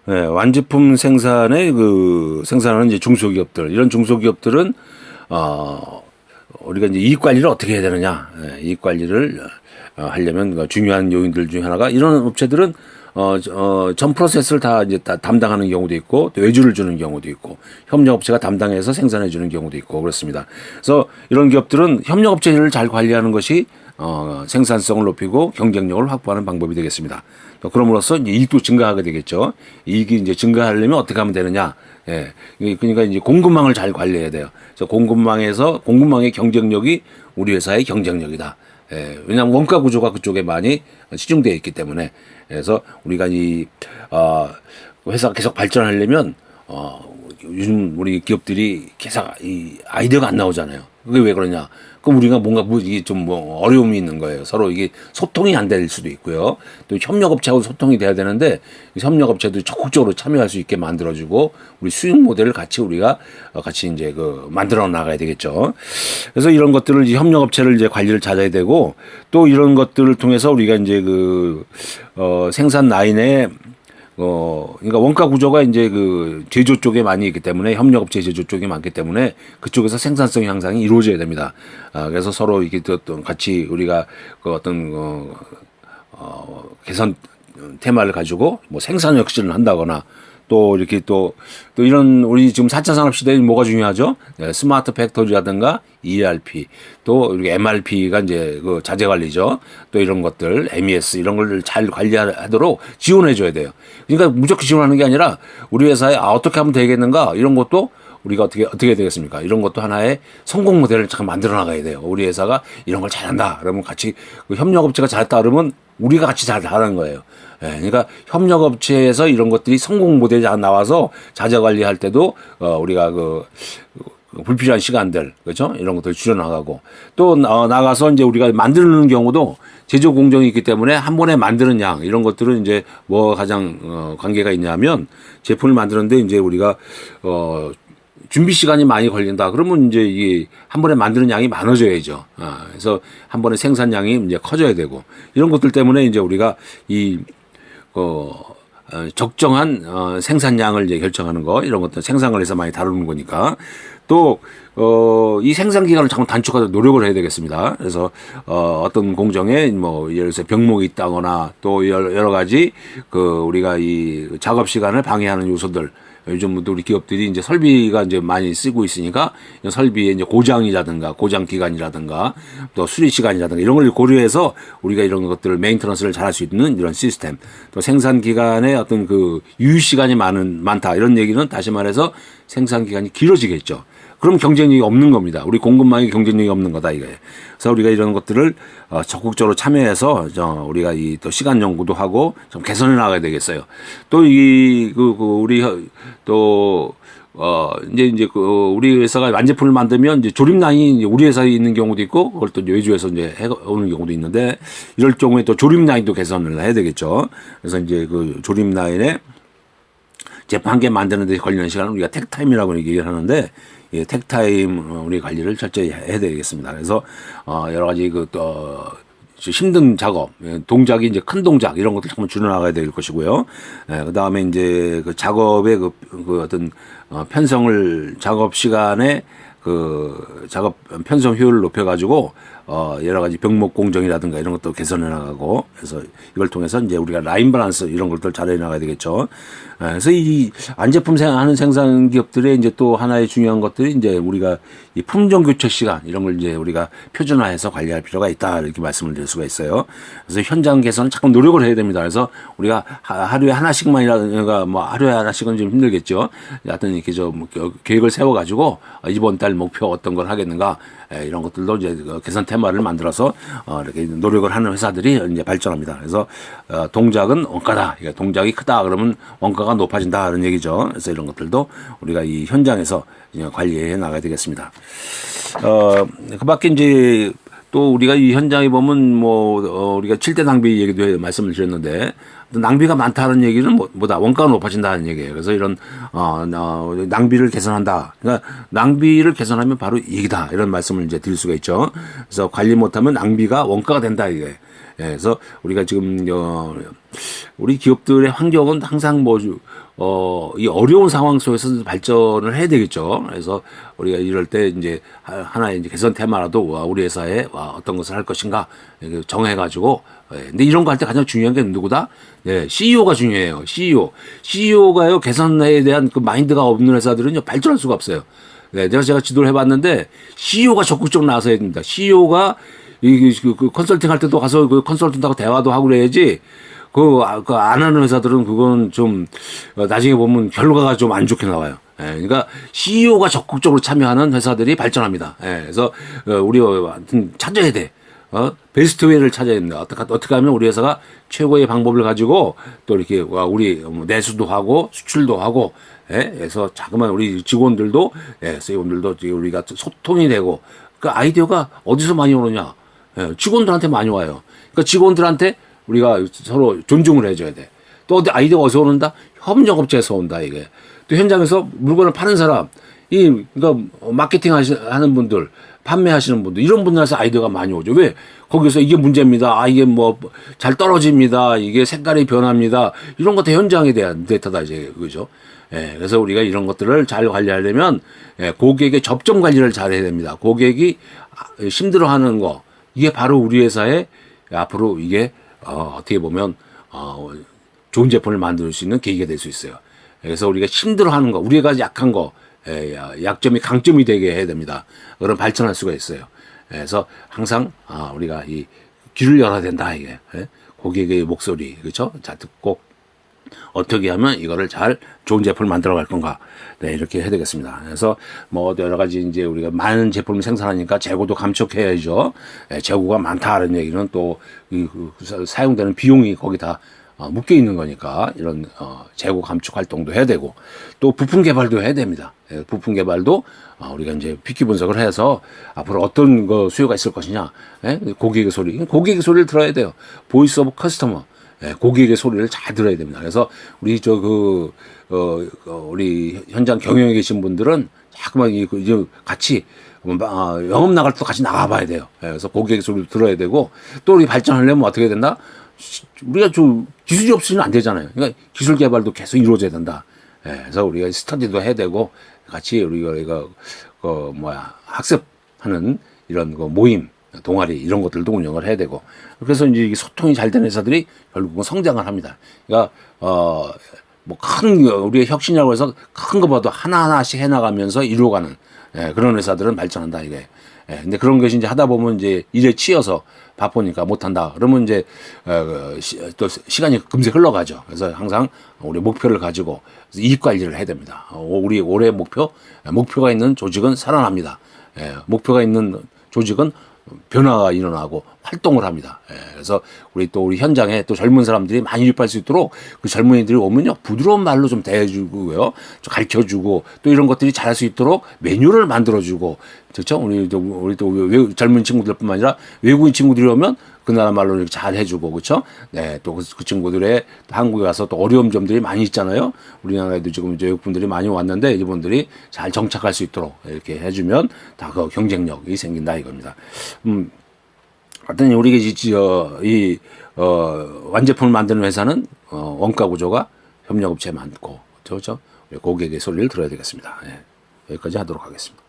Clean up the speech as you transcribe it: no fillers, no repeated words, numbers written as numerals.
예, 완제품 생산의 생산하는 이제 중소기업들, 이런 중소기업들은, 우리가 이제 이익 관리를 어떻게 해야 되느냐. 예, 이익 관리를 하려면 그 중요한 요인들 중에 하나가 이런 업체들은 전 프로세스를 다 이제 담당하는 경우도 있고 또 외주를 주는 경우도 있고 협력업체가 담당해서 생산해 주는 경우도 있고 그렇습니다. 그래서 이런 기업들은 협력업체를 잘 관리하는 것이 생산성을 높이고 경쟁력을 확보하는 방법이 되겠습니다. 또 그럼으로써 이제 이익도 증가하게 되겠죠. 이익이 이제 증가하려면 어떻게 하면 되느냐? 예. 그러니까 이제 공급망을 잘 관리해야 돼요. 그래서 공급망의 경쟁력이 우리 회사의 경쟁력이다. 예. 왜냐하면 원가 구조가 그쪽에 많이 치중되어 있기 때문에. 그래서 우리가 회사가 계속 발전하려면 요즘 우리 기업들이 계속 이 아이디어가 안 나오잖아요. 그게 왜 그러냐? 그럼 우리가 뭔가 이게 좀 어려움이 있는 거예요. 서로 이게 소통이 안 될 수도 있고요. 또 협력업체하고 소통이 돼야 되는데 협력업체도 적극적으로 참여할 수 있게 만들어주고 우리 수익 모델을 우리가 같이 이제 만들어 나가야 되겠죠. 그래서 이런 것들을 이제 협력업체를 이제 관리를 잘해야 되고 또 이런 것들을 통해서 우리가 이제 생산 라인에 그러니까 원가 구조가 이제 제조 쪽에 많이 있기 때문에 협력업체 제조 쪽이 많기 때문에 그쪽에서 생산성 향상이 이루어져야 됩니다. 그래서 서로 이게 또 같이 우리가 개선 테마를 가지고 뭐 생산 혁신을 한다거나 또 이렇게 또 이런 우리 지금 4차 산업 시대에 뭐가 중요하죠? 네, 스마트 팩토리라든가 ERP 또 이렇게 MRP가 이제 자재 관리죠. 또 이런 것들 MES 이런 걸 잘 관리하도록 지원해 줘야 돼요. 그러니까 무조건 지원하는 게 아니라 우리 회사에 어떻게 하면 되겠는가 이런 것도 우리가 어떻게 해야 되겠습니까? 이런 것도 하나의 성공 모델을 잠깐 만들어 나가야 돼요. 우리 회사가 이런 걸 잘한다. 그러면 같이 협력업체가 잘했다 그러면 우리가 같이 잘하는 거예요. 예, 그러니까 협력업체에서 이런 것들이 성공 모델이 나와서 자재 관리할 때도 우리가 불필요한 시간들 그렇죠? 이런 것들 줄여나가고 또 나가서 이제 우리가 만드는 경우도 제조 공정이 있기 때문에 한 번에 만드는 양 이런 것들은 이제 뭐 가장 관계가 있냐면 제품을 만드는데 이제 우리가 준비 시간이 많이 걸린다. 그러면 이제 이게 한 번에 만드는 양이 많아져야죠. 그래서 한 번에 생산량이 이제 커져야 되고 이런 것들 때문에 이제 우리가 적정한 생산량을 이제 결정하는 거 이런 것들 생산을 해서 많이 다루는 거니까 또 이 생산 기간을 잠깐 단축하도록 노력을 해야 되겠습니다. 그래서 어떤 공정에 뭐 예를 들어서 병목이 있다거나 또 여러 가지 우리가 이 작업 시간을 방해하는 요소들 요즘 우리 기업들이 이제 설비가 이제 많이 쓰고 있으니까 설비의 이제 고장이라든가 고장 기간이라든가 또 수리 시간이라든가 이런 걸 고려해서 우리가 이런 것들을 메인터넌스를 잘할 수 있는 이런 시스템 또 생산 기간에 어떤 유휴 시간이 많다 이런 얘기는 다시 말해서 생산 기간이 길어지겠죠. 그럼 경쟁력이 없는 겁니다. 우리 공급망이 경쟁력이 없는 거다 이거예요. 그래서 우리가 이런 것들을 적극적으로 참여해서 우리가 또 시간 연구도 하고 좀 개선해 나가야 되겠어요. 또 우리 이제 우리 회사가 완제품을 만들면 이제 조립 라인이 우리 회사에 있는 경우도 있고 그걸 또 외주에서 이제 오는 경우도 있는데 이럴 경우에 또 조립 라인도 개선을 해야 되겠죠. 그래서 이제 조립 라인에 제품 한 개 만드는 데 걸리는 시간을 우리가 택타임이라고 얘기를 하는데 택타임 우리 관리를 철저히 해야 되겠습니다. 그래서 여러 가지 힘든 작업, 동작이 이제 큰 동작 이런 것들 한번 줄여나가야 될 것이고요. 그 다음에 이제 작업의 어떤 편성을 작업 시간에 작업 편성 효율을 높여가지고 여러 가지 병목 공정이라든가 이런 것도 개선해 나가고 그래서 이걸 통해서 이제 우리가 라인 밸런스 이런 것들 잘해 나가야 되겠죠. 그래서 이 안제품 하는 생산 기업들의 이제 또 하나의 중요한 것들이 이제 우리가 이 품종 교체 시간 이런 걸 이제 우리가 표준화해서 관리할 필요가 있다 이렇게 말씀을 드릴 수가 있어요. 그래서 현장 개선은 자꾸 노력을 해야 됩니다. 그래서 우리가 하루에 하나씩만이라든가 뭐 하루에 하나씩은 좀 힘들겠죠. 하여튼 이렇게 계획을 세워가지고 이번 달 목표 어떤 걸 하겠는가 이런 것들도 이제 개선 테마를 만들어서 이렇게 노력을 하는 회사들이 이제 발전합니다. 그래서 동작은 원가다. 동작이 크다 그러면 원가가 높아진다 그런 얘기죠. 그래서 이런 것들도 우리가 이 현장에서 관리해 나가야 되겠습니다. 그밖에 이제 또 우리가 이 현장에 보면 우리가 7대 낭비 얘기도 말씀을 드렸는데 낭비가 많다는 얘기는 뭐다 원가가 높아진다는 얘기예요. 그래서 이런 낭비를 개선한다. 그러니까 낭비를 개선하면 바로 이익이다. 이런 말씀을 이제 드릴 수가 있죠. 그래서 관리 못하면 낭비가 원가가 된다 이게. 예, 그래서 우리가 지금 우리 기업들의 환경은 항상 이 어려운 상황 속에서 발전을 해야 되겠죠. 그래서 우리가 이럴 때 이제 하나의 이제 개선 테마라도 우리 회사에 어떤 것을 할 것인가 정해가지고. 예, 근데 이런 거 할 때 가장 중요한 게 누구다? 예, CEO가 중요해요. CEO가요 개선에 대한 그 마인드가 없는 회사들은요 발전할 수가 없어요. 네, 제가 지도를 해봤는데 CEO가 적극적으로 나서야 됩니다. CEO가 그 컨설팅 할 때도 가서 그 컨설턴트하고 대화도 하고 그래야지. 안 하는 회사들은 그건 좀, 나중에 보면 결과가 좀 안 좋게 나와요. 예, 그러니까 CEO가 적극적으로 참여하는 회사들이 발전합니다. 예, 그래서, 우리가 찾아야 돼. 베스트 웨이를 찾아야 됩니다. 어떻게 하면 우리 회사가 최고의 방법을 가지고 또 이렇게 우리 내수도 하고 수출도 하고, 예, 그래서 자그마한 우리 직원들도, 예, 세원들도 우리가 소통이 되고, 그 아이디어가 어디서 많이 오느냐. 예, 직원들한테 많이 와요. 그러니까 직원들한테 우리가 서로 존중을 해줘야 돼. 또 어디 아이디어가 어디서 오는다? 협력업체에서 온다, 이게. 또 현장에서 물건을 파는 사람, 그러니까 마케팅 하는 분들, 판매하시는 분들, 이런 분들에서 아이디어가 많이 오죠. 왜? 거기서 이게 문제입니다. 이게 뭐, 잘 떨어집니다. 이게 색깔이 변합니다. 이런 것도 현장에 대한 데이터다, 이제, 그죠? 예, 그래서 우리가 이런 것들을 잘 관리하려면, 예, 고객의 접점 관리를 잘 해야 됩니다. 고객이 힘들어 하는 거, 이게 바로 우리 회사의 앞으로 이게, 어떻게 보면, 좋은 제품을 만들 수 있는 계기가 될 수 있어요. 그래서 우리가 힘들어 하는 거, 우리가 약한 거, 약점이 강점이 되게 해야 됩니다. 그럼 발전할 수가 있어요. 그래서 항상, 우리가 이 귀를 열어야 된다, 이게. 고객의 목소리, 그렇죠? 잘 듣고, 어떻게 하면 이거를 잘 좋은 제품을 만들어 갈 건가. 네, 이렇게 해야 되겠습니다. 그래서 뭐 여러 가지 이제 우리가 많은 제품을 생산하니까 재고도 감축해야죠. 재고가 많다는 얘기는 또 사용되는 비용이 거기 다 묶여 있는 거니까 이런 재고 감축 활동도 해야 되고 또 부품 개발도 해야 됩니다. 부품 개발도 우리가 이제 피키 분석을 해서 앞으로 어떤 거 수요가 있을 것이냐. 고객의 소리를 들어야 돼요. 보이스 오브 커스터머. 고객의 소리를 잘 들어야 됩니다. 그래서 우리 우리 현장 경영에 계신 분들은 자꾸만 이제 같이 영업 나갈 때도 같이 나가봐야 돼요. 그래서 고객의 소리를 들어야 되고 또 우리 발전하려면 어떻게 된다? 우리가 좀 기술이 없으면 안 되잖아요. 그러니까 기술 개발도 계속 이루어져야 된다. 그래서 우리가 스터디도 해야 되고 같이 우리가 학습하는 이런 모임. 동아리 이런 것들도 운영을 해야 되고 그래서 이제 소통이 잘 되는 회사들이 결국은 성장을 합니다. 그러니까 뭐 큰 우리의 혁신이라고 해서 큰 거 봐도 하나하나씩 해나가면서 이루어가는 그런 회사들은 발전한다 이게. 근데 그런 것이 이제 하다 보면 이제 일에 치여서 바쁘니까 못한다. 그러면 이제 또 시간이 금세 흘러가죠. 그래서 항상 우리 목표를 가지고 이익 관리를 해야 됩니다. 우리 올해 목표가 있는 조직은 살아납니다. 목표가 있는 조직은 변화가 일어나고 활동을 합니다. 그래서 우리 현장에 또 젊은 사람들이 많이 유입할 수 있도록 그 젊은이들이 오면요 부드러운 말로 좀 대해주고요, 좀 가르쳐주고 또 이런 것들이 잘할 수 있도록 메뉴를 만들어주고 그렇죠? 우리 또 젊은 친구들뿐만 아니라 외국인 친구들이 오면 그 나라 말로 이렇게 잘 해주고 그렇죠? 네, 또 그 친구들의 한국에 와서 또 어려운 점들이 많이 있잖아요. 우리나라에도 지금 이제 외국분들이 많이 왔는데 이분들이 잘 정착할 수 있도록 이렇게 해주면 다 그 경쟁력이 생긴다 이겁니다. 하여튼 우리가 완제품을 만드는 회사는 원가 구조가 협력업체 많고 그렇죠? 고객의 소리를 들어야 되겠습니다. 여기까지 하도록 하겠습니다.